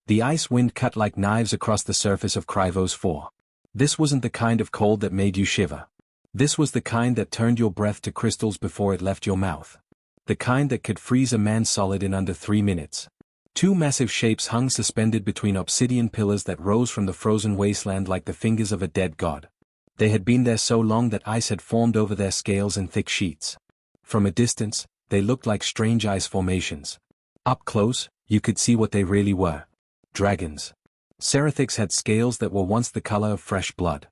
The ice wind cut like knives across the surface of Krivos 4. This wasn't the kind of cold that made you shiver. This was the kind that turned your breath to crystals before it left your mouth. The kind that could freeze a man solid in under 3 minutes. Two massive shapes hung suspended between obsidian pillars that rose from the frozen wasteland like the fingers of a dead god. They had been there so long that ice had formed over their scales in thick sheets. From a distance, they looked like strange ice formations. Up close, you could see what they really were. Dragons. Serathix had scales that were once the color of fresh blood.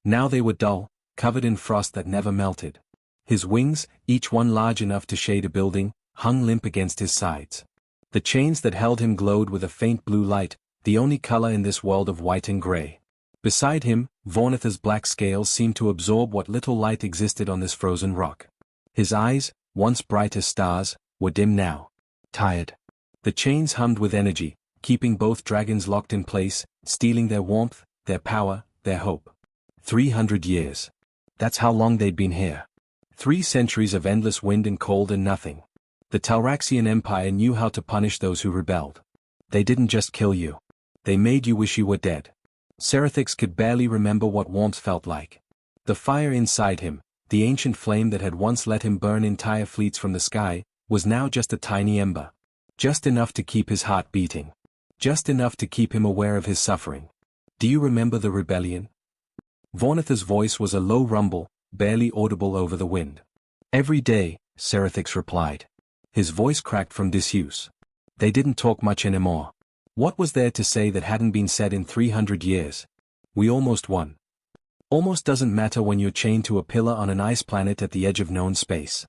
Now they were dull, covered in frost that never melted. His wings, each one large enough to shade a building, hung limp against his sides. The chains that held him glowed with a faint blue light, the only color in this world of white and gray. Beside him, Vornitha's black scales seemed to absorb what little light existed on this frozen rock. His eyes, once bright as stars, were dim now. Tired. The chains hummed with energy, keeping both dragons locked in place, stealing their warmth, their power, their hope. 300 years. That's how long they'd been here. 3 centuries of endless wind and cold and nothing. The Talraxian Empire knew how to punish those who rebelled. They didn't just kill you. They made you wish you were dead. Serathix could barely remember what warmth felt like. The fire inside him, the ancient flame that had once let him burn entire fleets from the sky, was now just a tiny ember. Just enough to keep his heart beating. Just enough to keep him aware of his suffering. Do you remember the rebellion? Vornitha's voice was a low rumble, barely audible over the wind. Every day, Serathix replied. His voice cracked from disuse. They didn't talk much anymore. What was there to say that hadn't been said in 300 years? We almost won. Almost doesn't matter when you're chained to a pillar on an ice planet at the edge of known space.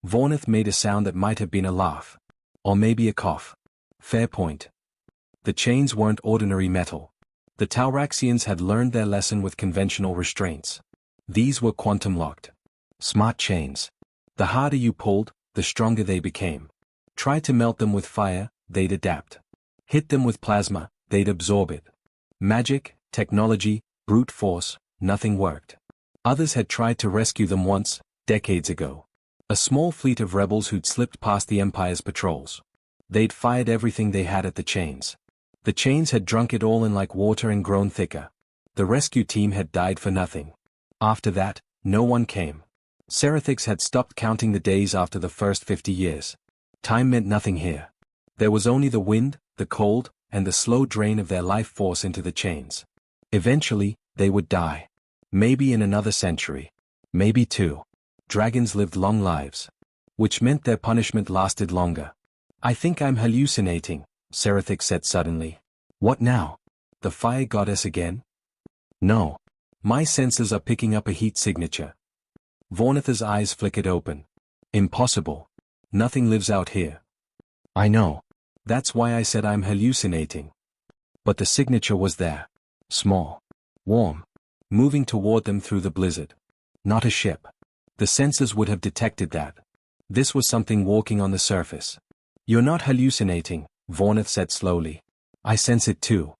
Vornith made a sound that might have been a laugh. Or maybe a cough. Fair point. The chains weren't ordinary metal. The Talraxians had learned their lesson with conventional restraints. These were quantum-locked. Smart chains. The harder you pulled, the stronger they became. Try to melt them with fire, they'd adapt. Hit them with plasma, they'd absorb it. Magic, technology, brute force, nothing worked. Others had tried to rescue them once, decades ago. A small fleet of rebels who'd slipped past the Empire's patrols. They'd fired everything they had at the chains. The chains had drunk it all in like water and grown thicker. The rescue team had died for nothing. After that, no one came. Serathix had stopped counting the days after the first 50 years. Time meant nothing here. There was only the wind, the cold, and the slow drain of their life force into the chains. Eventually, they would die. Maybe in another century. Maybe 2. Dragons lived long lives. Which meant their punishment lasted longer. I think I'm hallucinating, Serathix said suddenly. What now? The fire goddess again? No. My senses are picking up a heat signature. Vornitha's eyes flickered open. Impossible. Nothing lives out here. I know. That's why I said I'm hallucinating. But the signature was there. Small. Warm. Moving toward them through the blizzard. Not a ship. The sensors would have detected that. This was something walking on the surface. You're not hallucinating, Vornith said slowly. I sense it too.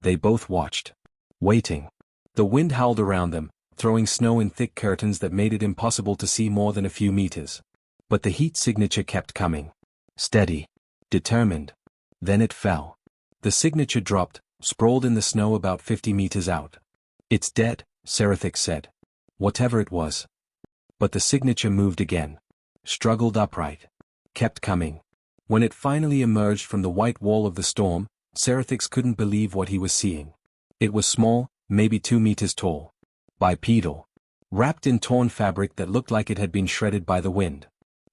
They both watched. Waiting. The wind howled around them, throwing snow in thick curtains that made it impossible to see more than a few meters. But the heat signature kept coming. Steady. Determined. Then it fell. The signature dropped, sprawled in the snow about 50 meters out. It's dead, Serathix said. Whatever it was. But the signature moved again. Struggled upright. Kept coming. When it finally emerged from the white wall of the storm, Serathix couldn't believe what he was seeing. It was small, maybe 2 meters tall. Bipedal. Wrapped in torn fabric that looked like it had been shredded by the wind.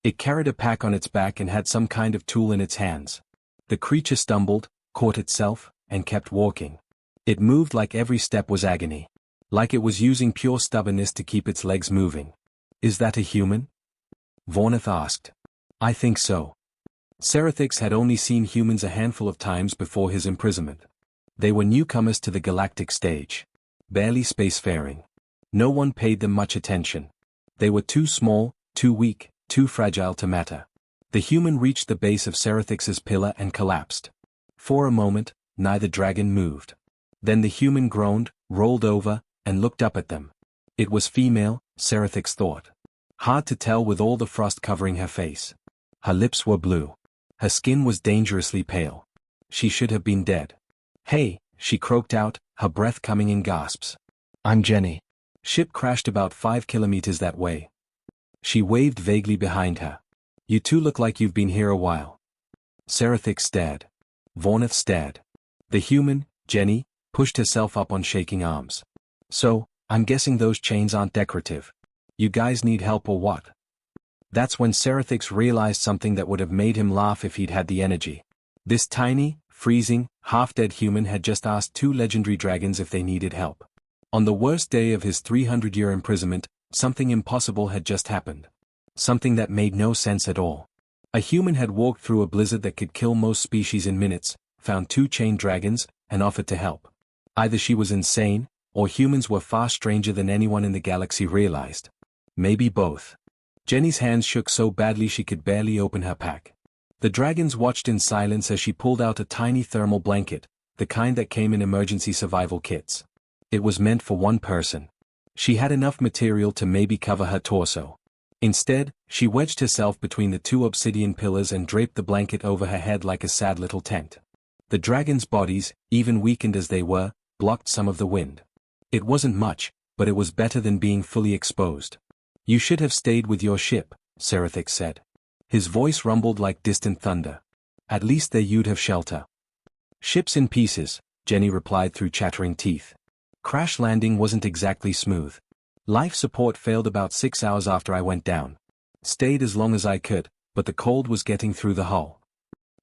It carried a pack on its back and had some kind of tool in its hands. The creature stumbled, caught itself, and kept walking. It moved like every step was agony. Like it was using pure stubbornness to keep its legs moving. Is that a human? Vornith asked. I think so. Serathix had only seen humans a handful of times before his imprisonment. They were newcomers to the galactic stage. Barely spacefaring. No one paid them much attention. They were too small, too weak, too fragile to matter. The human reached the base of Serathix's pillar and collapsed. For a moment, neither dragon moved. Then the human groaned, rolled over, and looked up at them. It was female, Serathix thought. Hard to tell with all the frost covering her face. Her lips were blue. Her skin was dangerously pale. She should have been dead. Hey, she croaked out, her breath coming in gasps. I'm Jenny. Ship crashed about 5 kilometers that way. She waved vaguely behind her. You two look like you've been here a while. Serathix stared. Vornith stared. The human, Jenny, pushed herself up on shaking arms. So, I'm guessing those chains aren't decorative. You guys need help or what? That's when Serathix realized something that would have made him laugh if he'd had the energy. This tiny, freezing, half-dead human had just asked 2 legendary dragons if they needed help. On the worst day of his 300-year imprisonment, something impossible had just happened. Something that made no sense at all. A human had walked through a blizzard that could kill most species in minutes, found 2 chained dragons, and offered to help. Either she was insane, or humans were far stranger than anyone in the galaxy realized. Maybe both. Jenny's hands shook so badly she could barely open her pack. The dragons watched in silence as she pulled out a tiny thermal blanket, the kind that came in emergency survival kits. It was meant for one person. She had enough material to maybe cover her torso. Instead, she wedged herself between the 2 obsidian pillars and draped the blanket over her head like a sad little tent. The dragons' bodies, even weakened as they were, blocked some of the wind. It wasn't much, but it was better than being fully exposed. You should have stayed with your ship, Serathix said. His voice rumbled like distant thunder. At least there you'd have shelter. Ship's in pieces, Jenny replied through chattering teeth. Crash landing wasn't exactly smooth. Life support failed about 6 hours after I went down. Stayed as long as I could, but the cold was getting through the hull.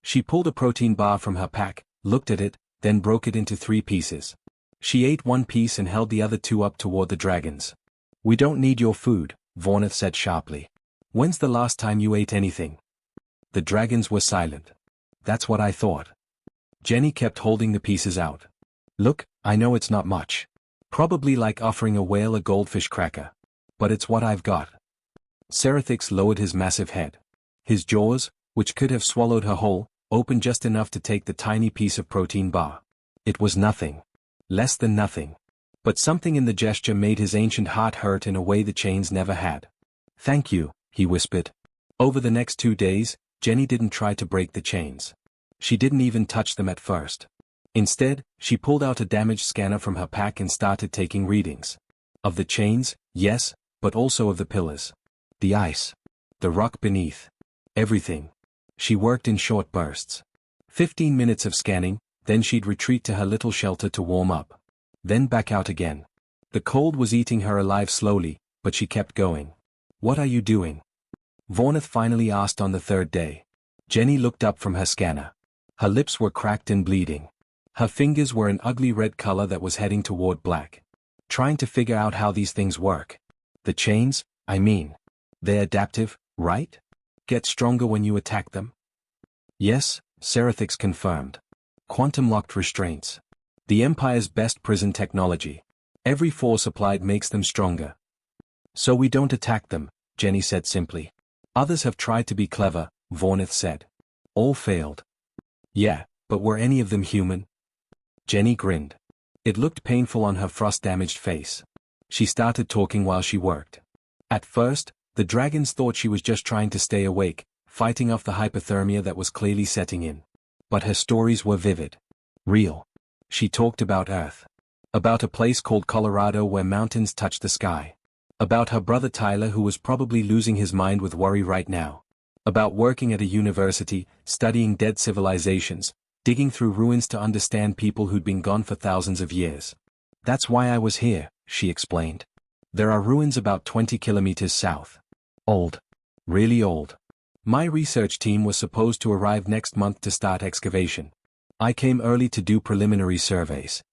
She pulled a protein bar from her pack, looked at it, then broke it into 3 pieces. She ate 1 piece and held the other 2 up toward the dragons. We don't need your food, Vornith said sharply. When's the last time you ate anything? The dragons were silent. That's what I thought. Jenny kept holding the pieces out. Look, I know it's not much. Probably like offering a whale a goldfish cracker. But it's what I've got. Serathix lowered his massive head. His jaws, which could have swallowed her whole, opened just enough to take the tiny piece of protein bar. It was nothing. Less than nothing. But something in the gesture made his ancient heart hurt in a way the chains never had. Thank you, he whispered. Over the next 2 days, Jenny didn't try to break the chains. She didn't even touch them at first. Instead, she pulled out a damaged scanner from her pack and started taking readings. Of the chains, yes, but also of the pillars. The ice. The rock beneath. Everything. She worked in short bursts. 15 minutes of scanning, then she'd retreat to her little shelter to warm up. Then back out again. The cold was eating her alive slowly, but she kept going. What are you doing? Vornith finally asked on the 3rd day. Jenny looked up from her scanner. Her lips were cracked and bleeding. Her fingers were an ugly red color that was heading toward black. Trying to figure out how these things work. The chains, I mean. They're adaptive, right? Get stronger when you attack them? Yes, Serathix confirmed. Quantum-locked restraints. The Empire's best prison technology. Every force applied makes them stronger. So we don't attack them, Jenny said simply. Others have tried to be clever, Vornith said. All failed. Yeah, but were any of them human? Jenny grinned. It looked painful on her frost-damaged face. She started talking while she worked. At first, the dragons thought she was just trying to stay awake, fighting off the hypothermia that was clearly setting in. But her stories were vivid. Real. She talked about Earth. About a place called Colorado where mountains touched the sky. About her brother Tyler who was probably losing his mind with worry right now. About working at a university, studying dead civilizations, digging through ruins to understand people who'd been gone for thousands of years. That's why I was here, she explained. There are ruins about 20 kilometers south. Old. Really old. My research team was supposed to arrive next month to start excavation. I came early to do preliminary surveys.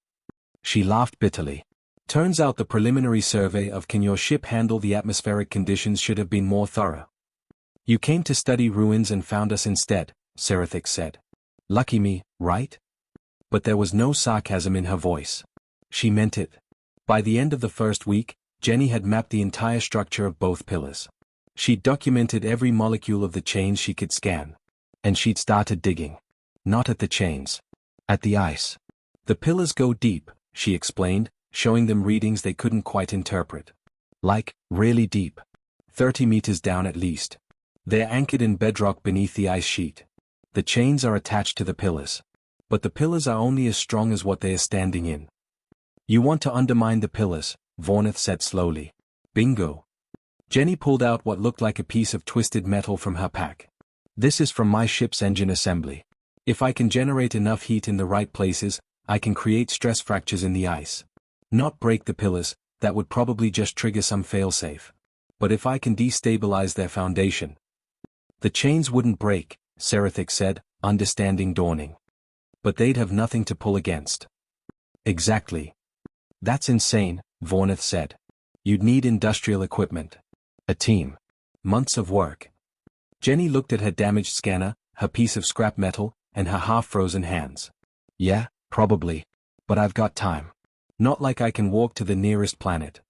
She laughed bitterly. Turns out the preliminary survey of can your ship handle the atmospheric conditions should have been more thorough. You came to study ruins and found us instead, Serathix said. Lucky me, right? But there was no sarcasm in her voice. She meant it. By the end of the first week, Jenny had mapped the entire structure of both pillars. She'd documented every molecule of the chains she could scan. And she'd started digging. Not at the chains. At the ice. The pillars go deep, she explained, showing them readings they couldn't quite interpret. Like, really deep. 30 meters down at least. They're anchored in bedrock beneath the ice sheet. The chains are attached to the pillars. But the pillars are only as strong as what they are standing in. You want to undermine the pillars, Vornith said slowly. Bingo. Jenny pulled out what looked like a piece of twisted metal from her pack. This is from my ship's engine assembly. If I can generate enough heat in the right places, I can create stress fractures in the ice. Not break the pillars, that would probably just trigger some failsafe. But if I can destabilize their foundation. The chains wouldn't break, Serathix said, understanding dawning. But they'd have nothing to pull against. Exactly. That's insane, Vornith said. You'd need industrial equipment. A team. Months of work. Jenny looked at her damaged scanner, her piece of scrap metal, and her half-frozen hands. Yeah, probably. But I've got time. Not like I can walk to the nearest planet.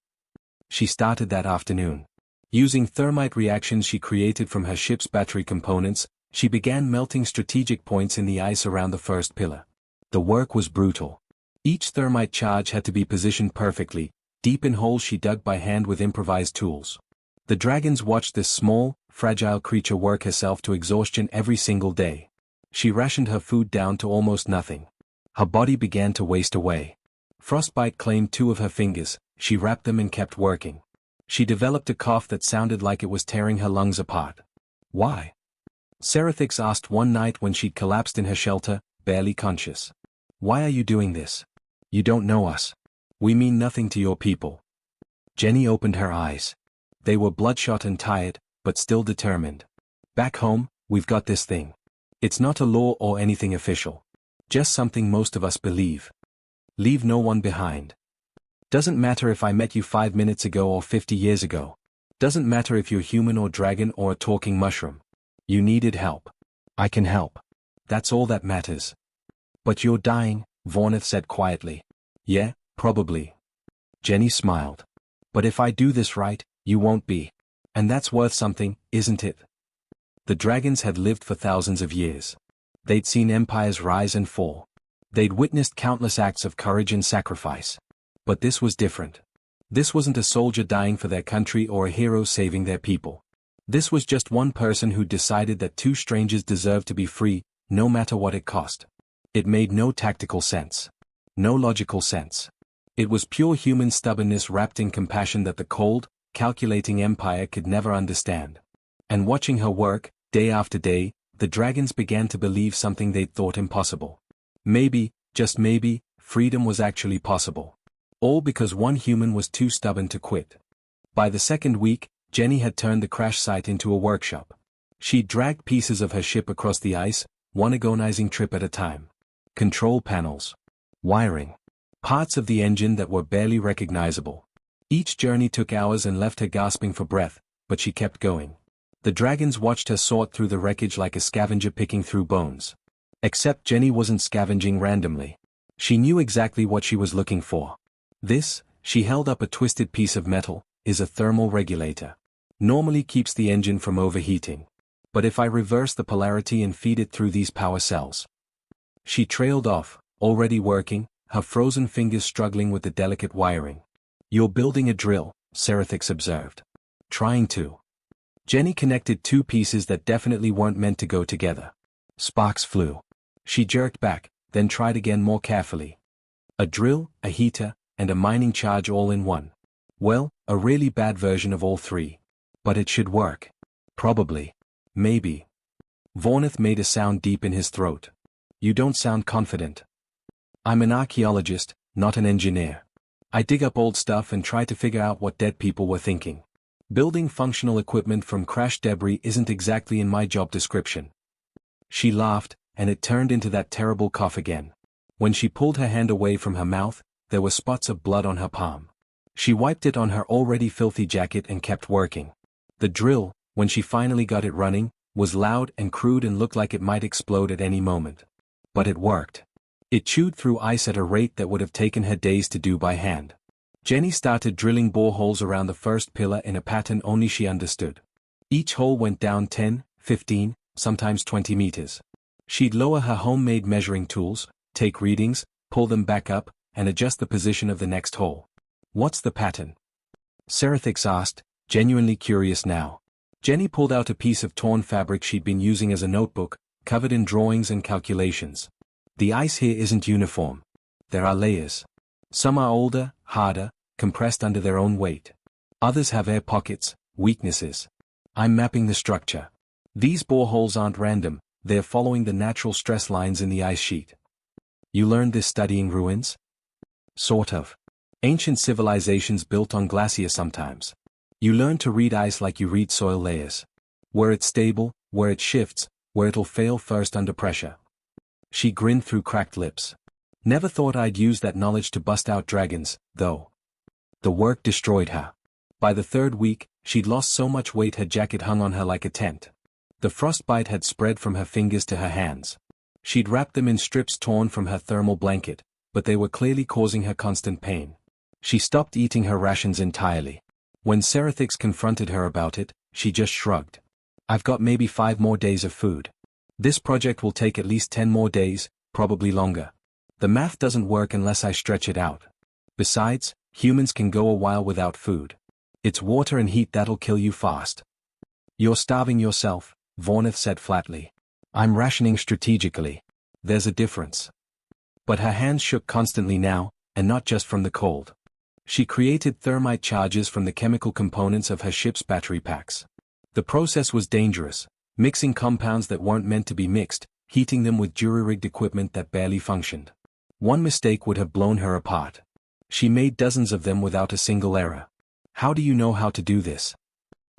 She started that afternoon. Using thermite reactions she created from her ship's battery components, she began melting strategic points in the ice around the first pillar. The work was brutal. Each thermite charge had to be positioned perfectly, deep in holes she dug by hand with improvised tools. The dragons watched this small, fragile creature work herself to exhaustion every single day. She rationed her food down to almost nothing. Her body began to waste away. Frostbite claimed 2 of her fingers, she wrapped them and kept working. She developed a cough that sounded like it was tearing her lungs apart. Why? Serathix asked one night when she'd collapsed in her shelter, barely conscious. Why are you doing this? You don't know us. We mean nothing to your people. Jenny opened her eyes. They were bloodshot and tired, but still determined. Back home, we've got this thing. It's not a law or anything official. Just something most of us believe. Leave no one behind. Doesn't matter if I met you 5 minutes ago or 50 years ago. Doesn't matter if you're human or dragon or a talking mushroom. You needed help. I can help. That's all that matters. But you're dying, Vornith said quietly. Yeah, probably. Jenny smiled. But if I do this right, you won't be. And that's worth something, isn't it? The dragons had lived for thousands of years. They'd seen empires rise and fall. They'd witnessed countless acts of courage and sacrifice. But this was different. This wasn't a soldier dying for their country or a hero saving their people. This was just one person who decided that 2 strangers deserved to be free, no matter what it cost. It made no tactical sense. No logical sense. It was pure human stubbornness wrapped in compassion that the cold, calculating empire could never understand. And watching her work, day after day, the dragons began to believe something they'd thought impossible. Maybe, just maybe, freedom was actually possible. All because one human was too stubborn to quit. By the second week, Jenny had turned the crash site into a workshop. She'd dragged pieces of her ship across the ice, one agonizing trip at a time. Control panels. Wiring. Parts of the engine that were barely recognizable. Each journey took hours and left her gasping for breath, but she kept going. The dragons watched her sort through the wreckage like a scavenger picking through bones. Except Jenny wasn't scavenging randomly. She knew exactly what she was looking for. This, she held up a twisted piece of metal, is a thermal regulator. Normally keeps the engine from overheating. But if I reverse the polarity and feed it through these power cells. She trailed off, already working, her frozen fingers struggling with the delicate wiring. You're building a drill, Serathix observed. Trying to. Jenny connected 2 pieces that definitely weren't meant to go together. Sparks flew. She jerked back, then tried again more carefully. A drill, a heater, and a mining charge all in one. Well, a really bad version of all 3. But it should work. Probably. Maybe. Vornith made a sound deep in his throat. You don't sound confident. I'm an archaeologist, not an engineer. I dig up old stuff and try to figure out what dead people were thinking. Building functional equipment from crashed debris isn't exactly in my job description. She laughed, and it turned into that terrible cough again. When she pulled her hand away from her mouth, there were spots of blood on her palm. She wiped it on her already filthy jacket and kept working. The drill, when she finally got it running, was loud and crude and looked like it might explode at any moment. But it worked. It chewed through ice at a rate that would have taken her days to do by hand. Jenny started drilling boreholes around the first pillar in a pattern only she understood. Each hole went down 10, 15, sometimes 20 meters. She'd lower her homemade measuring tools, take readings, pull them back up, and adjust the position of the next hole. What's the pattern? Serathix asked, genuinely curious now. Jenny pulled out a piece of torn fabric she'd been using as a notebook, covered in drawings and calculations. The ice here isn't uniform. There are layers. Some are older, harder, compressed under their own weight. Others have air pockets, weaknesses. I'm mapping the structure. These boreholes aren't random, they're following the natural stress lines in the ice sheet. You learned this studying ruins? Sort of. Ancient civilizations built on glacier sometimes. You learn to read ice like you read soil layers. Where it's stable, where it shifts, where it'll fail first under pressure. She grinned through cracked lips. Never thought I'd use that knowledge to bust out dragons, though. The work destroyed her. By the third week, she'd lost so much weight her jacket hung on her like a tent. The frostbite had spread from her fingers to her hands. She'd wrapped them in strips torn from her thermal blanket, but they were clearly causing her constant pain. She stopped eating her rations entirely. When Serathix confronted her about it, she just shrugged. I've got maybe 5 more days of food. This project will take at least 10 more days, probably longer. The math doesn't work unless I stretch it out. Besides, humans can go a while without food. It's water and heat that'll kill you fast. You're starving yourself, Vornith said flatly. I'm rationing strategically. There's a difference. But her hands shook constantly now, and not just from the cold. She created thermite charges from the chemical components of her ship's battery packs. The process was dangerous, mixing compounds that weren't meant to be mixed, heating them with jury-rigged equipment that barely functioned. One mistake would have blown her apart. She made dozens of them without a single error. How do you know how to do this?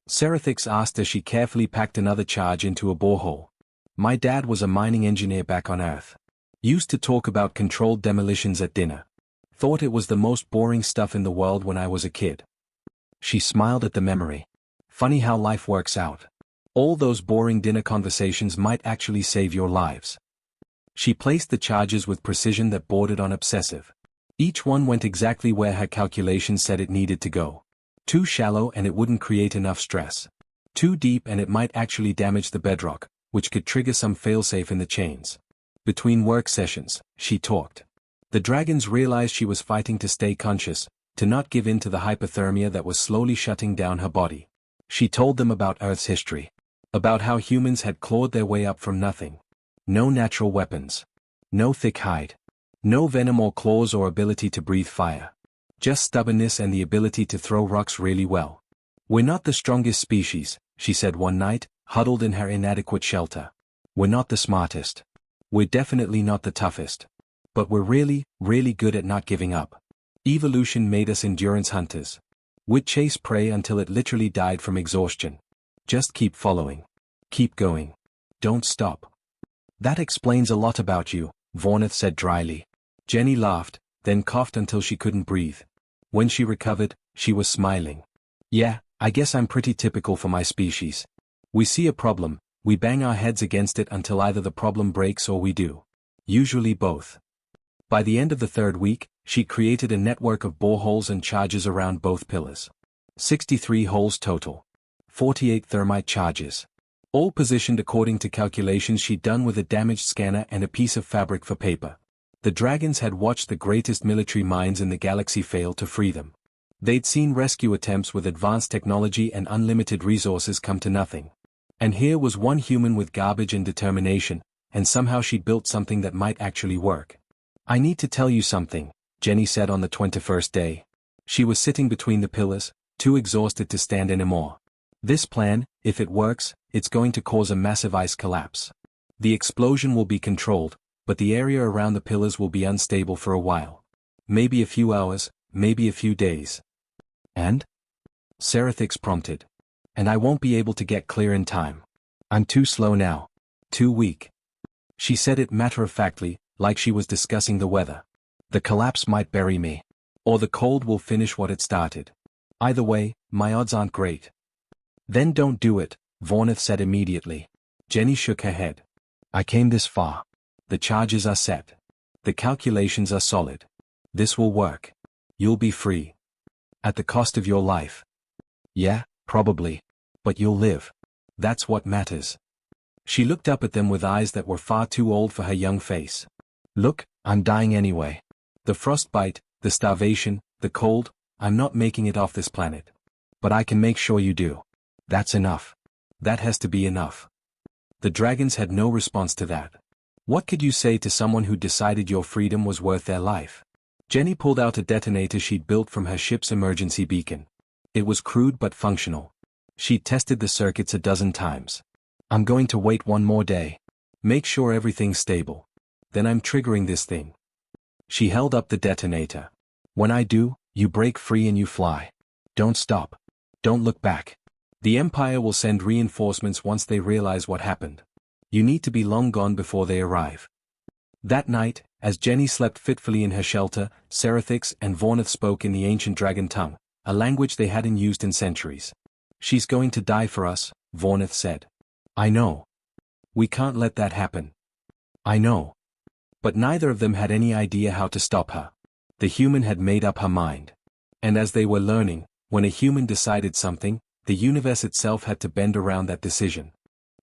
Serathix asked as she carefully packed another charge into a borehole. My dad was a mining engineer back on Earth. Used to talk about controlled demolitions at dinner. Thought it was the most boring stuff in the world when I was a kid. She smiled at the memory. Funny how life works out. All those boring dinner conversations might actually save your lives. She placed the charges with precision that bordered on obsessive. Each one went exactly where her calculations said it needed to go. Too shallow and it wouldn't create enough stress. Too deep and it might actually damage the bedrock, which could trigger some failsafe in the chains. Between work sessions, she talked. The dragons realized she was fighting to stay conscious, to not give in to the hypothermia that was slowly shutting down her body. She told them about Earth's history. About how humans had clawed their way up from nothing. No natural weapons. No thick hide. No venom or claws or ability to breathe fire. Just stubbornness and the ability to throw rocks really well. We're not the strongest species, she said one night, huddled in her inadequate shelter. We're not the smartest. We're definitely not the toughest. But we're really, really good at not giving up. Evolution made us endurance hunters. We'd chase prey until it literally died from exhaustion. Just keep following. Keep going. Don't stop. That explains a lot about you, Vornith said dryly. Jenny laughed, then coughed until she couldn't breathe. When she recovered, she was smiling. Yeah, I guess I'm pretty typical for my species. We see a problem, we bang our heads against it until either the problem breaks or we do. Usually both. By the end of the third week, she created a network of boreholes and charges around both pillars. 63 holes total. 48 thermite charges. All positioned according to calculations she'd done with a damaged scanner and a piece of fabric for paper. The dragons had watched the greatest military minds in the galaxy fail to free them. They'd seen rescue attempts with advanced technology and unlimited resources come to nothing. And here was one human with garbage and determination, and somehow she'd built something that might actually work. I need to tell you something, Jenny said on the 21st day. She was sitting between the pillars, too exhausted to stand anymore. This plan, if it works, it's going to cause a massive ice collapse. The explosion will be controlled, but the area around the pillars will be unstable for a while. Maybe a few hours, maybe a few days. And? Serathix prompted. And I won't be able to get clear in time. I'm too slow now. Too weak. She said it matter-of-factly, like she was discussing the weather. The collapse might bury me. Or the cold will finish what it started. Either way, my odds aren't great. Then don't do it, Vornith said immediately. Jenny shook her head. I came this far. The charges are set. The calculations are solid. This will work. You'll be free. At the cost of your life. Yeah, probably. But you'll live. That's what matters. She looked up at them with eyes that were far too old for her young face. Look, I'm dying anyway. The frostbite, the starvation, the cold, I'm not making it off this planet. But I can make sure you do. That's enough. That has to be enough. The dragons had no response to that. What could you say to someone who decided your freedom was worth their life? Jenny pulled out a detonator she'd built from her ship's emergency beacon. It was crude but functional. She'd tested the circuits a dozen times. I'm going to wait one more day. Make sure everything's stable. Then I'm triggering this thing. She held up the detonator. When I do, you break free and you fly. Don't stop. Don't look back. The Empire will send reinforcements once they realize what happened. You need to be long gone before they arrive. That night, as Jenny slept fitfully in her shelter, Serathix and Vornith spoke in the ancient dragon tongue, a language they hadn't used in centuries. She's going to die for us, Vornith said. I know. We can't let that happen. I know. But neither of them had any idea how to stop her. The human had made up her mind. And as they were learning, when a human decided something, the universe itself had to bend around that decision.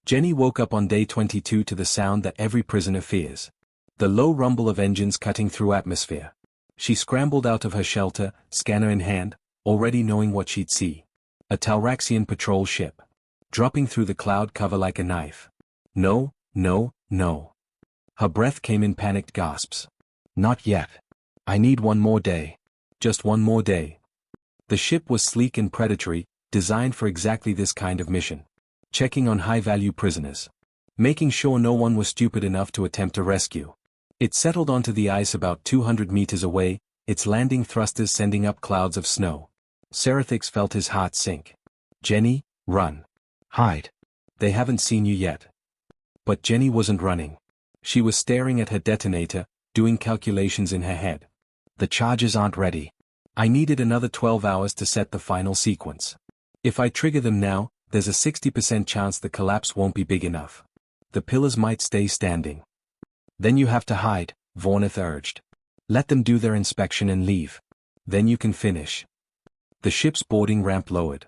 Jenny woke up on day 22 to the sound that every prisoner fears. The low rumble of engines cutting through atmosphere. She scrambled out of her shelter, scanner in hand, already knowing what she'd see. A Talraxian patrol ship. Dropping through the cloud cover like a knife. No, no, no. Her breath came in panicked gasps. Not yet. I need one more day. Just one more day. The ship was sleek and predatory, designed for exactly this kind of mission. Checking on high-value prisoners. Making sure no one was stupid enough to attempt a rescue. It settled onto the ice about 200 meters away, its landing thrusters sending up clouds of snow. Serathix felt his heart sink. Jenny, run. Hide. They haven't seen you yet. But Jenny wasn't running. She was staring at her detonator, doing calculations in her head. The charges aren't ready. I needed another 12 hours to set the final sequence. If I trigger them now, there's a 60% chance the collapse won't be big enough. The pillars might stay standing. Then you have to hide, Vornith urged. Let them do their inspection and leave. Then you can finish. The ship's boarding ramp lowered.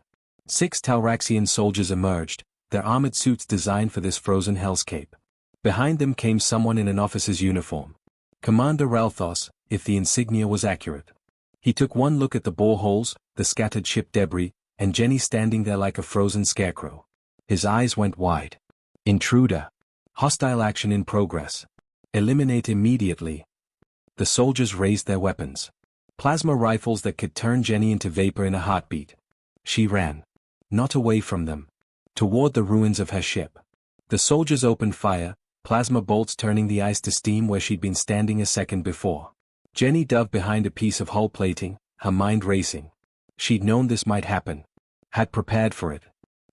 6 Talraxian soldiers emerged, their armored suits designed for this frozen hellscape. Behind them came someone in an officer's uniform. Commander Ralthos, if the insignia was accurate. He took one look at the boreholes, the scattered ship debris, and Jenny standing there like a frozen scarecrow. His eyes went wide. Intruder. Hostile action in progress. Eliminate immediately. The soldiers raised their weapons. Plasma rifles that could turn Jenny into vapor in a heartbeat. She ran. Not away from them. Toward the ruins of her ship. The soldiers opened fire, plasma bolts turning the ice to steam where she'd been standing a second before. Jenny dove behind a piece of hull plating, her mind racing. She'd known this might happen. Had prepared for it.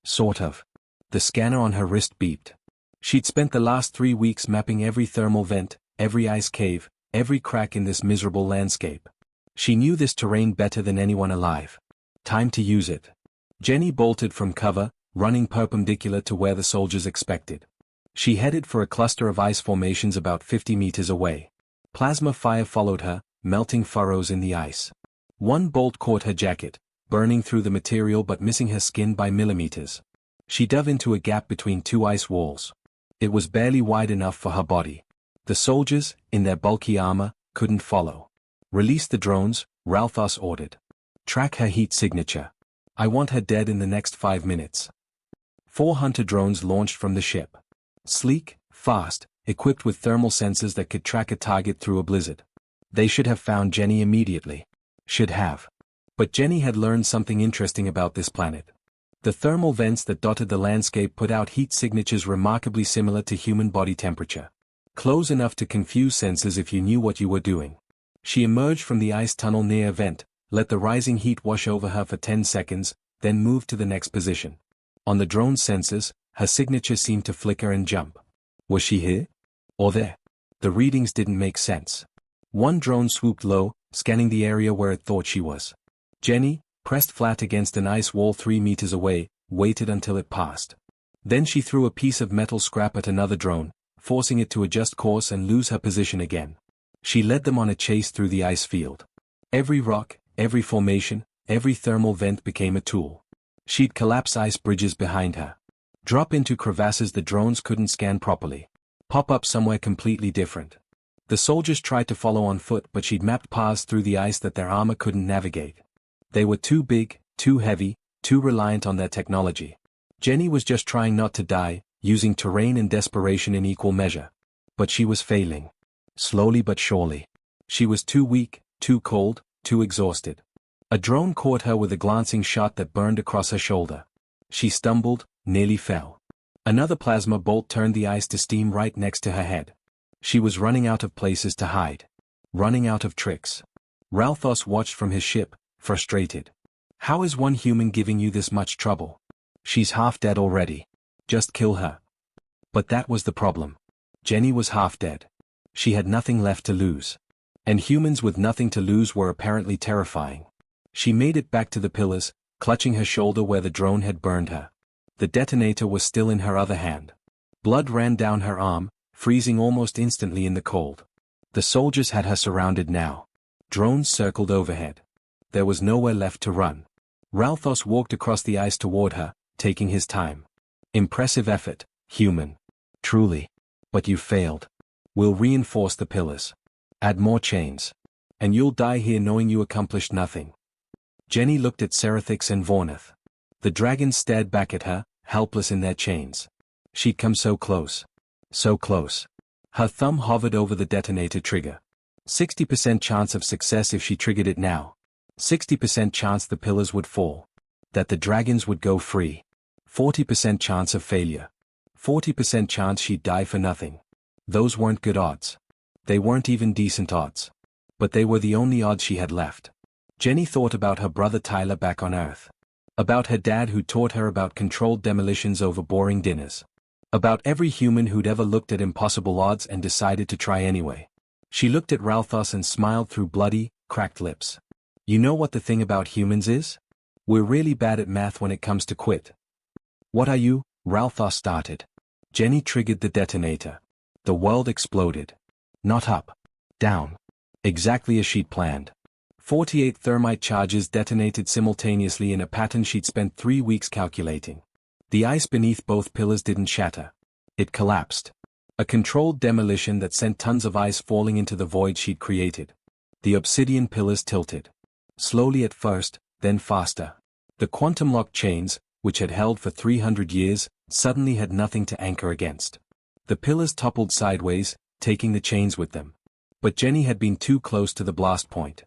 Sort of. The scanner on her wrist beeped. She'd spent the last 3 weeks mapping every thermal vent, every ice cave, every crack in this miserable landscape. She knew this terrain better than anyone alive. Time to use it. Jenny bolted from cover, running perpendicular to where the soldiers expected. She headed for a cluster of ice formations about 50 meters away. Plasma fire followed her, melting furrows in the ice. One bolt caught her jacket, burning through the material but missing her skin by millimeters. She dove into a gap between 2 ice walls. It was barely wide enough for her body. The soldiers, in their bulky armor, couldn't follow. Release the drones, Ralthos ordered. Track her heat signature. I want her dead in the next 5 minutes. 4 hunter drones launched from the ship. Sleek, fast, equipped with thermal sensors that could track a target through a blizzard. They should have found Jenny immediately. Should have. But Jenny had learned something interesting about this planet. The thermal vents that dotted the landscape put out heat signatures remarkably similar to human body temperature. Close enough to confuse senses if you knew what you were doing. She emerged from the ice tunnel near a vent, let the rising heat wash over her for 10 seconds, then moved to the next position. On the drone's sensors, her signature seemed to flicker and jump. Was she here? Or there? The readings didn't make sense. One drone swooped low, scanning the area where it thought she was. Jenny, pressed flat against an ice wall 3 meters away, waited until it passed. Then she threw a piece of metal scrap at another drone, forcing it to adjust course and lose her position again. She led them on a chase through the ice field. Every rock, every formation, every thermal vent became a tool. She'd collapse ice bridges behind her. Drop into crevasses the drones couldn't scan properly. Pop up somewhere completely different. The soldiers tried to follow on foot but she'd mapped paths through the ice that their armor couldn't navigate. They were too big, too heavy, too reliant on their technology. Jenny was just trying not to die, using terrain and desperation in equal measure. But she was failing. Slowly but surely. She was too weak, too cold, too exhausted. A drone caught her with a glancing shot that burned across her shoulder. She stumbled, nearly fell. Another plasma bolt turned the ice to steam right next to her head. She was running out of places to hide. Running out of tricks. Ralthos watched from his ship, frustrated. How is one human giving you this much trouble? She's half dead already. Just kill her. But that was the problem. Jenny was half dead. She had nothing left to lose. And humans with nothing to lose were apparently terrifying. She made it back to the pillars, clutching her shoulder where the drone had burned her. The detonator was still in her other hand. Blood ran down her arm, freezing almost instantly in the cold. The soldiers had her surrounded now. Drones circled overhead. There was nowhere left to run. Ralthos walked across the ice toward her, taking his time. Impressive effort, human. Truly. But you failed. We'll reinforce the pillars. Add more chains. And you'll die here knowing you accomplished nothing. Jenny looked at Serathix and Vornith. The dragons stared back at her, helpless in their chains. She'd come so close. So close. Her thumb hovered over the detonator trigger. 60% chance of success if she triggered it now. 60% chance the pillars would fall. That the dragons would go free. 40% chance of failure. 40% chance she'd die for nothing. Those weren't good odds. They weren't even decent odds. But they were the only odds she had left. Jenny thought about her brother Tyler back on Earth. About her dad who taught her about controlled demolitions over boring dinners. About every human who'd ever looked at impossible odds and decided to try anyway. She looked at Ralthos and smiled through bloody, cracked lips. You know what the thing about humans is? We're really bad at math when it comes to quit. What are you? Ralthos started. Jenny triggered the detonator. The world exploded. Not up. Down. Exactly as she'd planned. 48 thermite charges detonated simultaneously in a pattern she'd spent 3 weeks calculating. The ice beneath both pillars didn't shatter. It collapsed. A controlled demolition that sent tons of ice falling into the void she'd created. The obsidian pillars tilted. Slowly at first, then faster. The quantum lock chains, which had held for 300 years, suddenly had nothing to anchor against. The pillars toppled sideways, taking the chains with them. But Jenny had been too close to the blast point.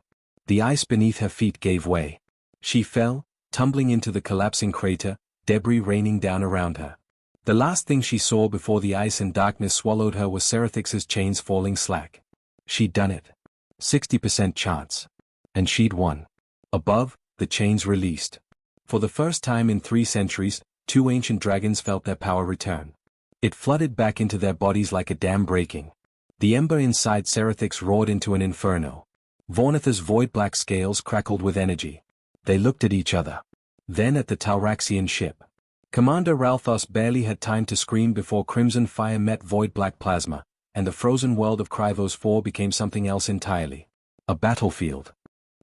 The ice beneath her feet gave way. She fell, tumbling into the collapsing crater, debris raining down around her. The last thing she saw before the ice and darkness swallowed her was Serathix's chains falling slack. She'd done it. 60% chance. And she'd won. Above, the chains released. For the first time in 3 centuries, 2 ancient dragons felt their power return. It flooded back into their bodies like a dam breaking. The ember inside Serathix roared into an inferno. Vornith's void-black scales crackled with energy. They looked at each other. Then at the Talraxian ship. Commander Ralthos barely had time to scream before crimson fire met void-black plasma, and the frozen world of Kryvos 4 became something else entirely. A battlefield.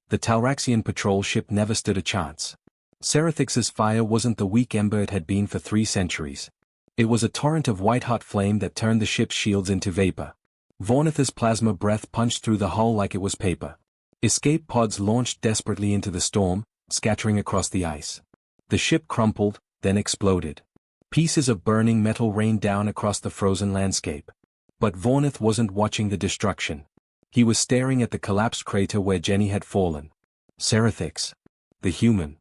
The Talraxian patrol ship never stood a chance. Serathix's fire wasn't the weak ember it had been for 3 centuries. It was a torrent of white-hot flame that turned the ship's shields into vapor. Vornith's plasma breath punched through the hull like it was paper. Escape pods launched desperately into the storm, scattering across the ice. The ship crumpled, then exploded. Pieces of burning metal rained down across the frozen landscape. But Vornith wasn't watching the destruction. He was staring at the collapsed crater where Jenny had fallen. Serathix. The human.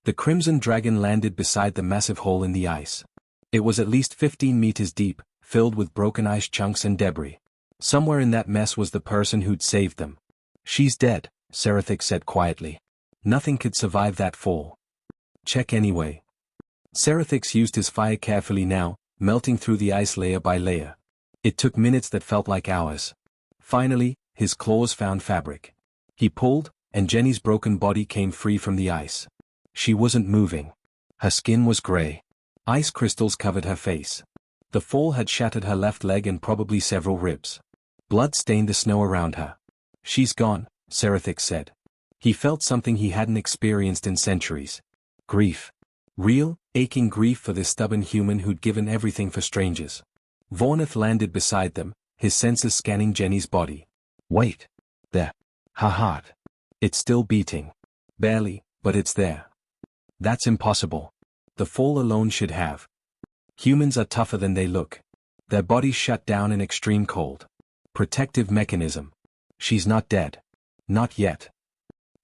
The crimson dragon landed beside the massive hole in the ice. It was at least 15 meters deep, filled with broken ice chunks and debris. Somewhere in that mess was the person who'd saved them. She's dead, Serathix said quietly. Nothing could survive that fall. Check anyway. Serathix used his fire carefully now, melting through the ice layer by layer. It took minutes that felt like hours. Finally, his claws found fabric. He pulled, and Jenny's broken body came free from the ice. She wasn't moving. Her skin was gray. Ice crystals covered her face. The fall had shattered her left leg and probably several ribs. Blood stained the snow around her. She's gone, Serathix said. He felt something he hadn't experienced in centuries. Grief. Real, aching grief for this stubborn human who'd given everything for strangers. Vornith landed beside them, his senses scanning Jenny's body. Wait. There. Her heart. It's still beating. Barely, but it's there. That's impossible. The fall alone should have. Humans are tougher than they look. Their bodies shut down in extreme cold. Protective mechanism. She's not dead. Not yet.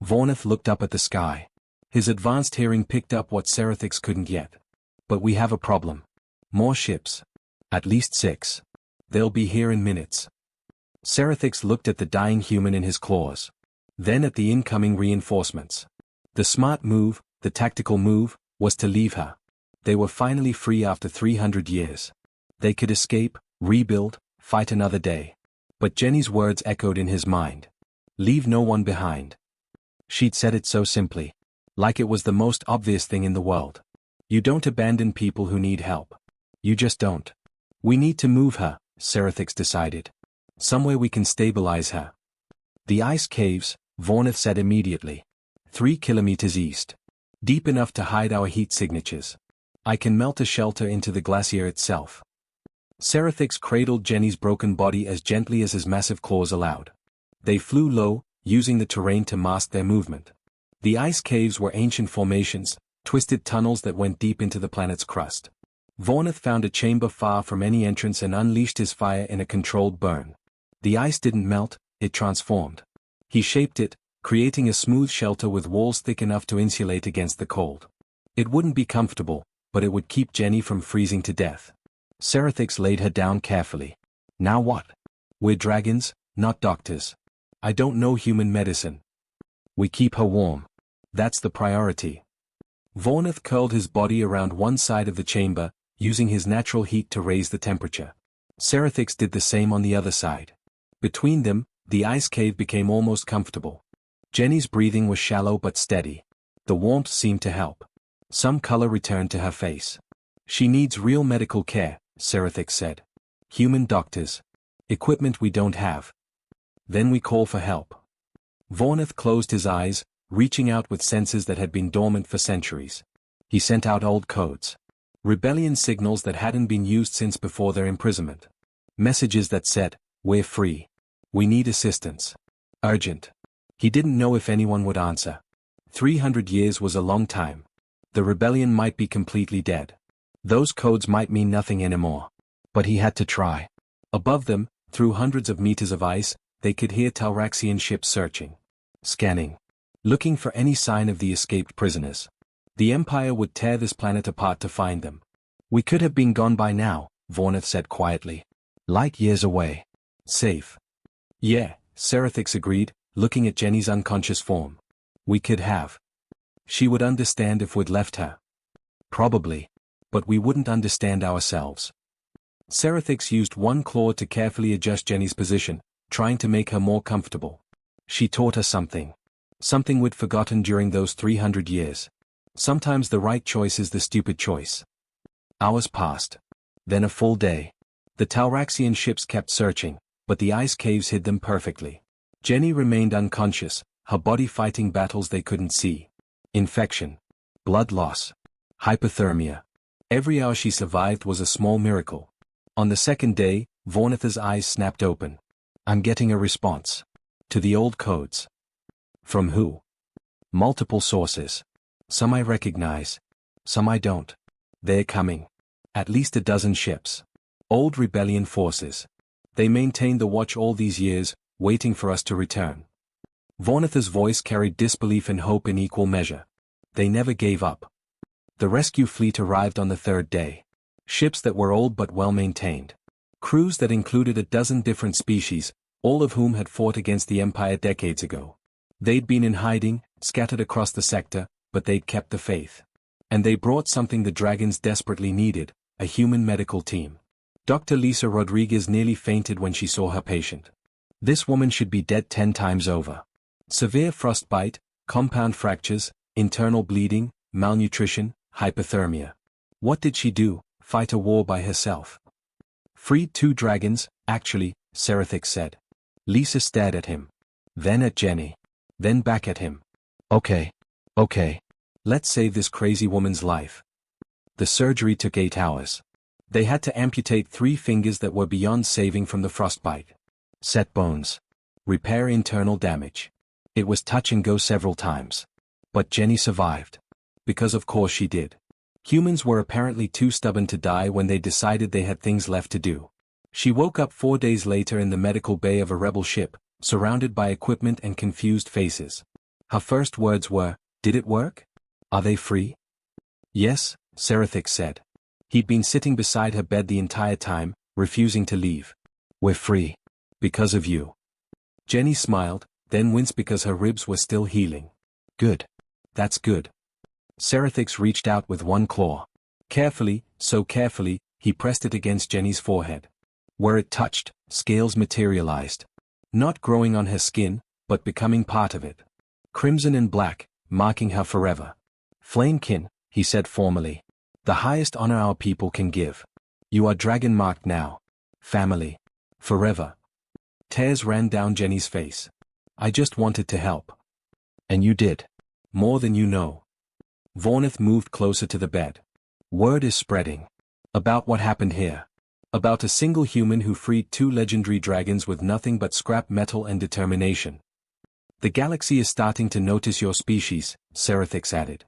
Vornath looked up at the sky. His advanced hearing picked up what Serathix couldn't yet. But we have a problem. More ships. At least 6. They'll be here in minutes. Serathix looked at the dying human in his claws. Then at the incoming reinforcements. The smart move, the tactical move, was to leave her. They were finally free after 300 years. They could escape, rebuild, fight another day. But Jenny's words echoed in his mind. Leave no one behind. She'd said it so simply. Like it was the most obvious thing in the world. You don't abandon people who need help. You just don't. We need to move her, Serathix decided. Somewhere we can stabilize her. The ice caves, Vornath said immediately. 3 kilometers east. Deep enough to hide our heat signatures. I can melt a shelter into the glacier itself. Serathix cradled Jenny's broken body as gently as his massive claws allowed. They flew low, using the terrain to mask their movement. The ice caves were ancient formations, twisted tunnels that went deep into the planet's crust. Vornath found a chamber far from any entrance and unleashed his fire in a controlled burn. The ice didn't melt, it transformed. He shaped it, creating a smooth shelter with walls thick enough to insulate against the cold. It wouldn't be comfortable, but it would keep Jenny from freezing to death. Serathix laid her down carefully. Now what? We're dragons, not doctors. I don't know human medicine. We keep her warm. That's the priority. Vornath curled his body around one side of the chamber, using his natural heat to raise the temperature. Serathix did the same on the other side. Between them, the ice cave became almost comfortable. Jenny's breathing was shallow but steady. The warmth seemed to help. Some color returned to her face. She needs real medical care, Serathix said. Human doctors. Equipment we don't have. Then we call for help. Vornath closed his eyes, reaching out with senses that had been dormant for centuries. He sent out old codes. Rebellion signals that hadn't been used since before their imprisonment. Messages that said, we're free. We need assistance. Urgent. He didn't know if anyone would answer. 300 years was a long time. The rebellion might be completely dead. Those codes might mean nothing anymore. But he had to try. Above them, through hundreds of meters of ice, they could hear Talraxian ships searching. Scanning. Looking for any sign of the escaped prisoners. The Empire would tear this planet apart to find them. We could have been gone by now, Vornath said quietly. Light years away. Safe. Yeah, Serathix agreed, looking at Jenny's unconscious form. We could have. She would understand if we'd left her. Probably. But we wouldn't understand ourselves. Serathix used one claw to carefully adjust Jenny's position, trying to make her more comfortable. She taught her something. Something we'd forgotten during those 300 years. Sometimes the right choice is the stupid choice. Hours passed. Then a full day. The Talraxian ships kept searching, but the ice caves hid them perfectly. Jenny remained unconscious, her body fighting battles they couldn't see. Infection. Blood loss. Hypothermia. Every hour she survived was a small miracle. On the second day, Vornath's eyes snapped open. I'm getting a response. To the old codes. From who? Multiple sources. Some I recognize. Some I don't. They're coming. At least a dozen ships. Old rebellion forces. They maintained the watch all these years, waiting for us to return. Vornath's voice carried disbelief and hope in equal measure. They never gave up. The rescue fleet arrived on the third day. Ships that were old but well maintained. Crews that included a dozen different species, all of whom had fought against the Empire decades ago. They'd been in hiding, scattered across the sector, but they'd kept the faith. And they brought something the dragons desperately needed, a human medical team. Dr. Lisa Rodriguez nearly fainted when she saw her patient. This woman should be dead 10 times over. Severe frostbite, compound fractures, internal bleeding, malnutrition, hypothermia. What did she do? Fight a war by herself? Freed 2 dragons, actually, Serathix said. Lisa stared at him. Then at Jenny. Then back at him. Okay. Let's save this crazy woman's life. The surgery took 8 hours. They had to amputate 3 fingers that were beyond saving from the frostbite. Set bones. Repair internal damage. It was touch and go several times. But Jenny survived. Because of course she did. Humans were apparently too stubborn to die when they decided they had things left to do. She woke up 4 days later in the medical bay of a rebel ship, surrounded by equipment and confused faces. Her first words were, "Did it work? Are they free?" "Yes," Serathix said. He'd been sitting beside her bed the entire time, refusing to leave. "We're free. Because of you." Jenny smiled, then winced because her ribs were still healing. "Good. That's good." Serathix reached out with one claw. Carefully, so carefully, he pressed it against Jenny's forehead. Where it touched, scales materialized. Not growing on her skin, but becoming part of it. Crimson and black, marking her forever. "Flamekin," he said formally. "The highest honor our people can give. You are dragon-marked now. Family. Forever." Tears ran down Jenny's face. "I just wanted to help." "And you did. More than you know." Vornith moved closer to the bed. "Word is spreading. About what happened here. About a single human who freed 2 legendary dragons with nothing but scrap metal and determination. The galaxy is starting to notice your species," Serathix added.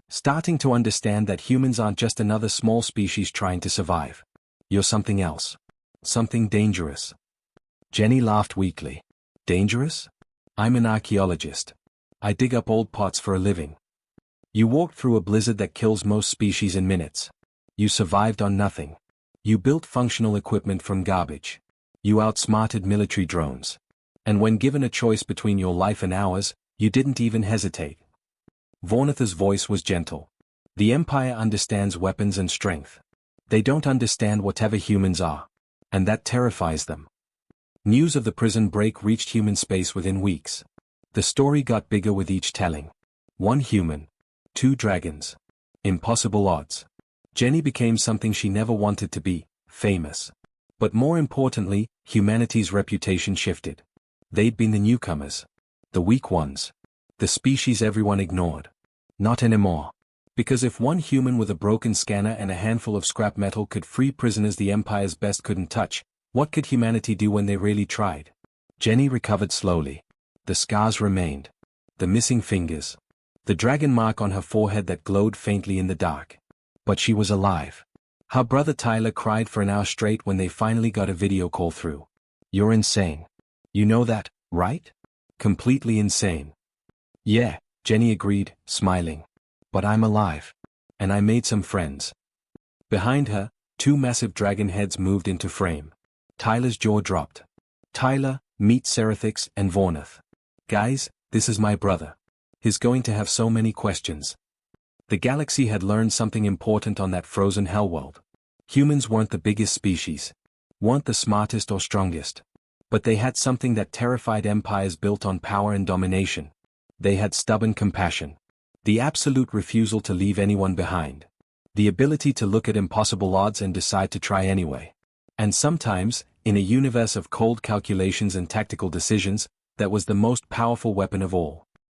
"Starting to understand that humans aren't just another small species trying to survive. You're something else. Something dangerous." Jenny laughed weakly. "Dangerous? I'm an archaeologist. I dig up old pots for a living. You walked through a blizzard that kills most species in minutes. You survived on nothing. You built functional equipment from garbage. You outsmarted military drones. And when given a choice between your life and ours, you didn't even hesitate." Vornith's voice was gentle. "The Empire understands weapons and strength. They don't understand whatever humans are. And that terrifies them." News of the prison break reached human space within weeks. The story got bigger with each telling. 1 human. 2 dragons. Impossible odds. Jenny became something she never wanted to be, famous. But more importantly, humanity's reputation shifted. They'd been the newcomers. The weak ones. The species everyone ignored. Not anymore. Because if 1 human with a broken scanner and a handful of scrap metal could free prisoners the Empire's best couldn't touch, what could humanity do when they really tried? Jenny recovered slowly. The scars remained. The missing fingers. The dragon mark on her forehead that glowed faintly in the dark. But she was alive. Her brother Tyler cried for an hour straight when they finally got a video call through. "You're insane. You know that, right?" "Completely insane." "Yeah," Jenny agreed, smiling. "But I'm alive. And I made some friends." Behind her, 2 massive dragon heads moved into frame. Tyler's jaw dropped. "Tyler, meet Serathix and Vornith. Guys, this is my brother. He's going to have so many questions." The galaxy had learned something important on that frozen hellworld. Humans weren't the biggest species. Weren't the smartest or strongest. But they had something that terrified empires built on power and domination. They had stubborn compassion. The absolute refusal to leave anyone behind. The ability to look at impossible odds and decide to try anyway. And sometimes, in a universe of cold calculations and tactical decisions, that was the most powerful weapon of all.